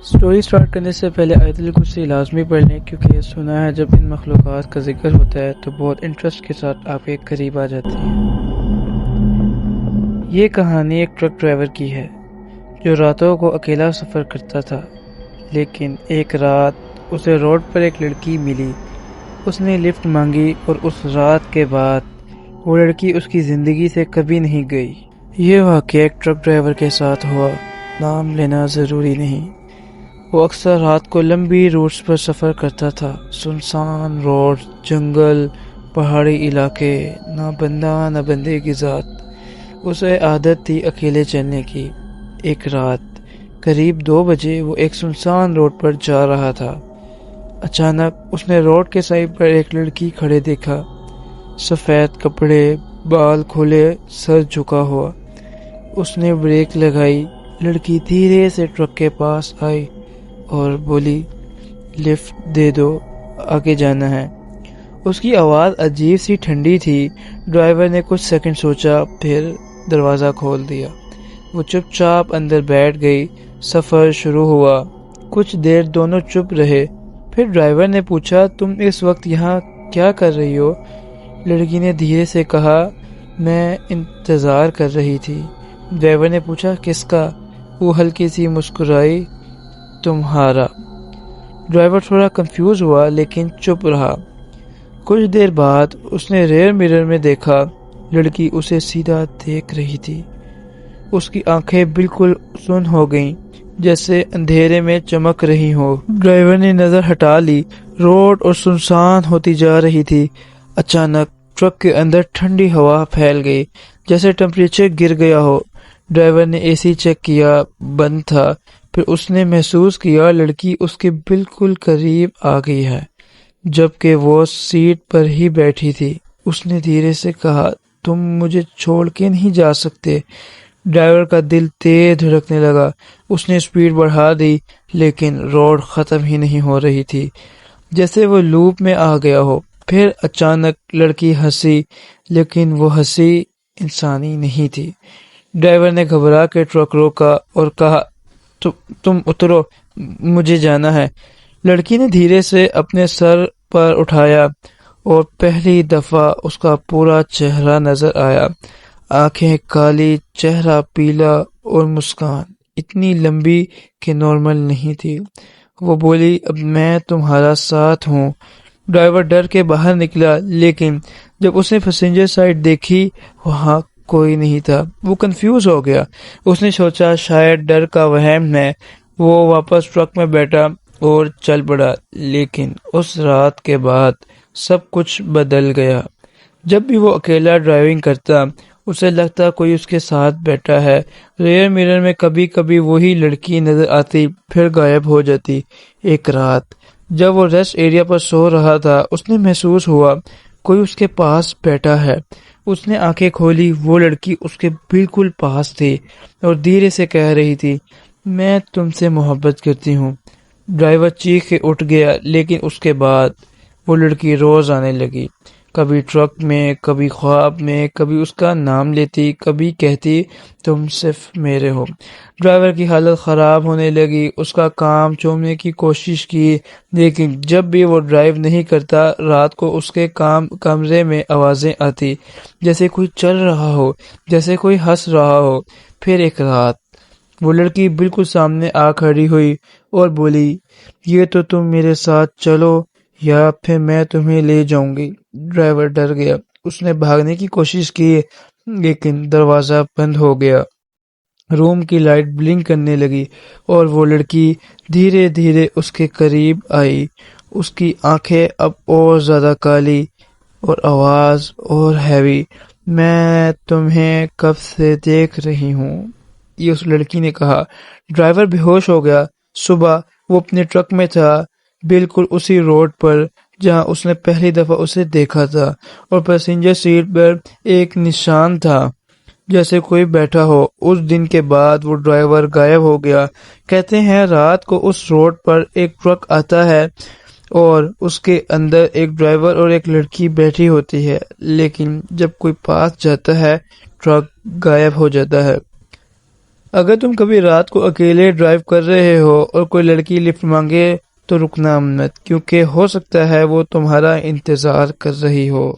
Story start کرنے سے پہلے آیت الکرسی لازمی پڑھ لیں، کیونکہ سنا ہے جب ان مخلوقات کا ذکر ہوتا ہے تو بہت انٹرسٹ کے ساتھ آپ کے قریب آ جاتی ہیں۔ یہ کہانی ایک ٹرک ڈرائیور کی ہے جو راتوں کو اکیلا سفر کرتا تھا، لیکن ایک رات اسے روڈ پر ایک لڑکی ملی۔ اس نے لفٹ مانگی اور اس رات کے بعد وہ لڑکی اس کی زندگی سے کبھی نہیں گئی۔ یہ واقعہ ایک ٹرک ڈرائیور کے ساتھ ہوا، نام لینا ضروری نہیں۔ وہ اکثر رات کو لمبی روٹس پر سفر کرتا تھا، سنسان روڈ، جنگل، پہاڑی علاقے، نہ بندہ نہ بندے کی ذات۔ اسے عادت تھی اکیلے چلنے کی۔ ایک رات قریب 2 بجے وہ ایک سنسان روڈ پر جا رہا تھا۔ اچانک اس نے روڈ کے سائڈ پر ایک لڑکی کھڑے دیکھا، سفید کپڑے، بال کھولے، سر جھکا ہوا۔ اس نے بریک لگائی۔ لڑکی دھیرے سے ٹرک کے پاس آئی اور بولی، لفٹ دے دو، آگے جانا ہے۔ اس کی آواز عجیب سی ٹھنڈی تھی۔ ڈرائیور نے کچھ سیکنڈ سوچا، پھر دروازہ کھول دیا۔ وہ چپ چاپ اندر بیٹھ گئی۔ سفر شروع ہوا۔ کچھ دیر دونوں چپ رہے، پھر ڈرائیور نے پوچھا، تم اس وقت یہاں کیا کر رہی ہو؟ لڑکی نے دھیرے سے کہا، میں انتظار کر رہی تھی۔ ڈرائیور نے پوچھا، کس کا؟ وہ ہلکی سی مسکرائی، تمہارا۔ ڈرائیور تھوڑا کنفیوز ہوا لیکن چپ رہا۔ کچھ دیر بعد اس نے ریئر مرر میں دیکھا، لڑکی اسے سیدھا دیکھ رہی تھی۔ اس کی آنکھیں بالکل سن ہو گئیں، جیسے اندھیرے میں چمک رہی ہو۔ ڈرائیور نے نظر ہٹا لی۔ روڈ اور سنسان ہوتی جا رہی تھی۔ اچانک ٹرک کے اندر ٹھنڈی ہوا پھیل گئی، جیسے ٹمپریچر گر گیا ہو۔ ڈرائیور نے اے سی چیک کیا، بند تھا۔ پھر اس نے محسوس کیا لڑکی اس کے بالکل قریب آ گئی ہے، جبکہ وہ سیٹ پر ہی بیٹھی تھی۔ اس نے دھیرے سے کہا، تم مجھے چھوڑ کے نہیں جا سکتے۔ ڈرائیور کا دل تیز دھڑکنے لگا۔ اس نے سپیڈ بڑھا دی، لیکن روڈ ختم ہی نہیں ہو رہی تھی، جیسے وہ لوپ میں آ گیا ہو۔ پھر اچانک لڑکی ہنسی، لیکن وہ ہنسی انسانی نہیں تھی۔ ڈرائیور نے گھبرا کے ٹرک روکا اور کہا، تم اترو، مجھے جانا ہے۔ لڑکی نے دھیرے سے اپنے سر پر اٹھایا اور پہلی دفعہ اس کا پورا چہرہ نظر آیا۔ آنکھیں کالی، چہرہ پیلا اور مسکان اتنی لمبی کہ نارمل نہیں تھی۔ وہ بولی، اب میں تمہارا ساتھ ہوں۔ ڈرائیور ڈر کے باہر نکلا، لیکن جب اس نے پیسنجر سائڈ دیکھی، وہاں کوئی نہیں تھا۔ وہ کنفیوز ہو گیا۔ اس نے سوچا شاید ڈر کا وہم ہے۔ وہ واپس ٹرک میں بیٹھا اور چل پڑا، لیکن اس رات کے بعد سب کچھ بدل گیا۔ جب بھی وہ اکیلا ڈرائیونگ کرتا، اسے لگتا کوئی اس کے ساتھ بیٹھا ہے۔ ریئر مرر میں کبھی کبھی وہی لڑکی نظر آتی، پھر غائب ہو جاتی۔ ایک رات جب وہ ریسٹ ایریا پر سو رہا تھا، اس نے محسوس ہوا کوئی اس کے پاس بیٹھا ہے۔ اس نے آنکھیں کھولی، وہ لڑکی اس کے بالکل پاس تھی اور دھیرے سے کہہ رہی تھی، میں تم سے محبت کرتی ہوں۔ ڈرائیور چیخ کے اٹھ گیا، لیکن اس کے بعد وہ لڑکی روز آنے لگی، کبھی ٹرک میں، کبھی خواب میں، کبھی اس کا نام لیتی، کبھی کہتی، تم صرف میرے ہو۔ ڈرائیور کی حالت خراب ہونے لگی۔ اس کا کام چھوڑنے کی کوشش کی، لیکن جب بھی وہ ڈرائیو نہیں کرتا، رات کو اس کے کمرے میں آوازیں آتی، جیسے کوئی چل رہا ہو، جیسے کوئی ہنس رہا ہو۔ پھر ایک رات وہ لڑکی بالکل سامنے آ کھڑی ہوئی اور بولی، یہ تو تم میرے ساتھ چلو یا پھر میں تمہیں لے جاؤں گی۔ ڈرائیور ڈر گیا۔ اس نے بھاگنے کی کوشش کی، لیکن دروازہ بند ہو گیا۔ روم کی لائٹ بلنک کرنے لگی اور وہ لڑکی دھیرے دھیرے اس کے قریب آئی۔ اس کی آنکھیں اب اور زیادہ کالی اور آواز اور ہیوی، میں تمہیں کب سے دیکھ رہی ہوں، یہ اس لڑکی نے کہا۔ ڈرائیور بے ہوش ہو گیا۔ صبح وہ اپنے ٹرک میں تھا، بالکل اسی روڈ پر جہاں اس نے پہلی دفعہ اسے دیکھا تھا، اور پیسنجر سیٹ پر ایک نشان تھا، جیسے کوئی بیٹھا ہو۔ اس دن کے بعد وہ ڈرائیور غائب ہو گیا۔ کہتے ہیں رات کو اس روڈ پر ایک ٹرک آتا ہے اور اس کے اندر ایک ڈرائیور اور ایک لڑکی بیٹھی ہوتی ہے، لیکن جب کوئی پاس جاتا ہے ٹرک غائب ہو جاتا ہے۔ اگر تم کبھی رات کو اکیلے ڈرائیو کر رہے ہو اور کوئی لڑکی لفٹ مانگے تو رکنا مت، کیونکہ ہو سکتا ہے وہ تمہارا انتظار کر رہی ہو۔